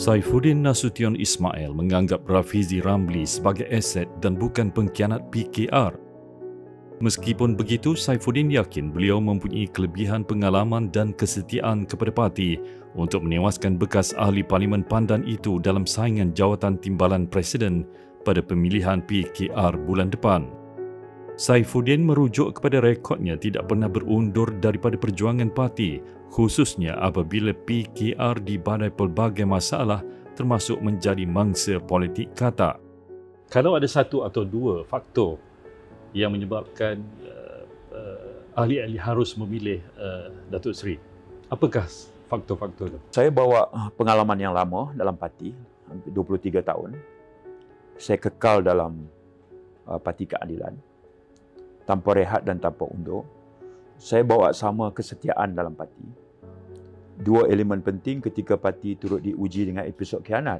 Saifuddin Nasution Ismail menganggap Rafizi Ramli sebagai aset dan bukan pengkhianat PKR. Meskipun begitu, Saifuddin yakin beliau mempunyai kelebihan pengalaman dan kesetiaan kepada parti untuk menewaskan bekas ahli Parlimen Pandan itu dalam saingan jawatan timbalan Presiden pada pemilihan PKR bulan depan. Saifuddin merujuk kepada rekodnya tidak pernah berundur daripada perjuangan parti, khususnya apabila PKR dibadai pelbagai masalah termasuk menjadi mangsa politik katak. Kalau ada satu atau dua faktor yang menyebabkan ahli-ahli harus memilih Datuk Seri, apakah faktor-faktor itu? Saya bawa pengalaman yang lama dalam parti, hampir 23 tahun. Saya kekal dalam Parti Keadilan, tanpa rehat dan tanpa undur. Saya bawa sama kesetiaan dalam parti. Dua elemen penting ketika parti turut diuji dengan episod khianat.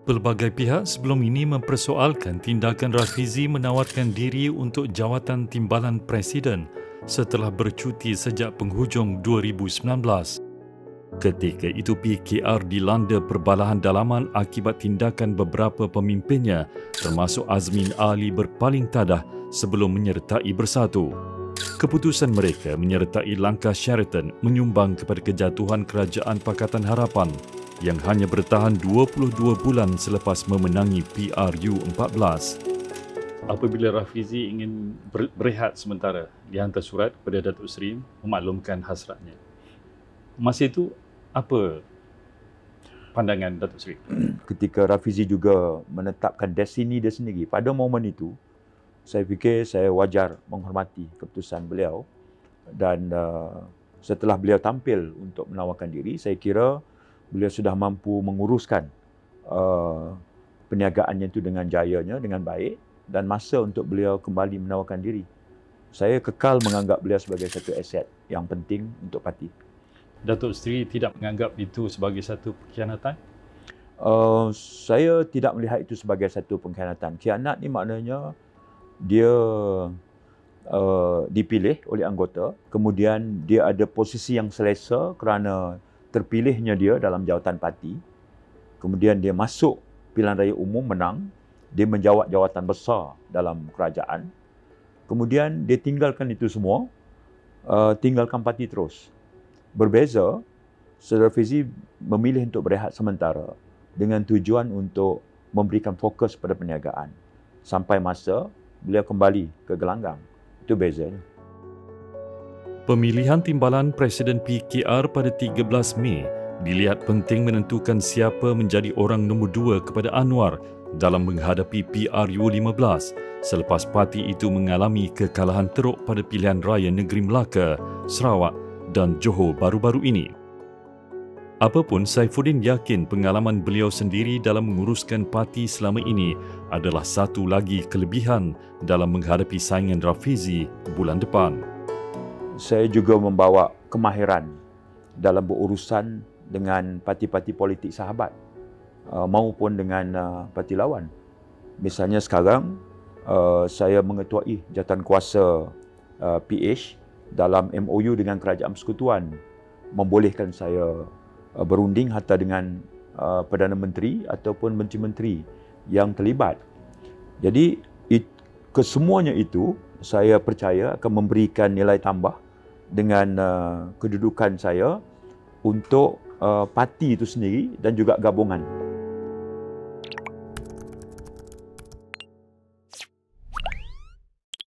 Pelbagai pihak sebelum ini mempersoalkan tindakan Rafizi menawarkan diri untuk jawatan timbalan Presiden setelah bercuti sejak penghujung 2019. Ketika itu PKR dilanda perbalahan dalaman akibat tindakan beberapa pemimpinnya termasuk Azmin Ali berpaling tadah sebelum menyertai Bersatu. Keputusan mereka menyertai langkah Sheraton menyumbang kepada kejatuhan Kerajaan Pakatan Harapan yang hanya bertahan 22 bulan selepas memenangi PRU14. Apabila Rafizi ingin berehat sementara, dia hantar surat kepada Datuk Seri memaklumkan hasratnya. Masa itu, apa pandangan Datuk Seri? Ketika Rafizi juga menetapkan destiny dia sendiri, pada momen itu, saya fikir saya wajar menghormati keputusan beliau. Dan setelah beliau tampil untuk menawarkan diri, saya kira beliau sudah mampu menguruskan perniagaannya itu dengan jayanya, dengan baik. Dan masa untuk beliau kembali menawarkan diri. Saya kekal menganggap beliau sebagai satu aset yang penting untuk parti. Datuk Seri tidak menganggap itu sebagai satu pengkhianatan? Saya tidak melihat itu sebagai satu pengkhianatan. Khianat ni maknanya dia dipilih oleh anggota, kemudian dia ada posisi yang selesa kerana terpilihnya dia dalam jawatan parti, kemudian dia masuk pilihan raya umum menang, dia menjawat jawatan besar dalam kerajaan, kemudian dia tinggalkan itu semua, tinggalkan parti terus. Berbeza, Saudara Rafizi memilih untuk berehat sementara dengan tujuan untuk memberikan fokus pada perniagaan sampai masa beliau kembali ke gelanggang. Itu bezanya. Pemilihan timbalan Presiden PKR pada 13 Mei dilihat penting menentukan siapa menjadi orang nombor 2 kepada Anwar dalam menghadapi PRU15 selepas parti itu mengalami kekalahan teruk pada pilihan raya Negeri Melaka, Sarawak dan Johor baru-baru ini. Apapun, Saifuddin yakin pengalaman beliau sendiri dalam menguruskan parti selama ini adalah satu lagi kelebihan dalam menghadapi saingan Rafizi bulan depan. Saya juga membawa kemahiran dalam berurusan dengan parti-parti politik sahabat maupun dengan parti lawan. Misalnya sekarang saya mengetuai jawatankuasa PH dalam MOU dengan Kerajaan Persekutuan, membolehkan saya berunding hatta dengan Perdana Menteri ataupun Menteri-Menteri yang terlibat. Jadi kesemuanya itu saya percaya akan memberikan nilai tambah dengan kedudukan saya untuk parti itu sendiri dan juga gabungan.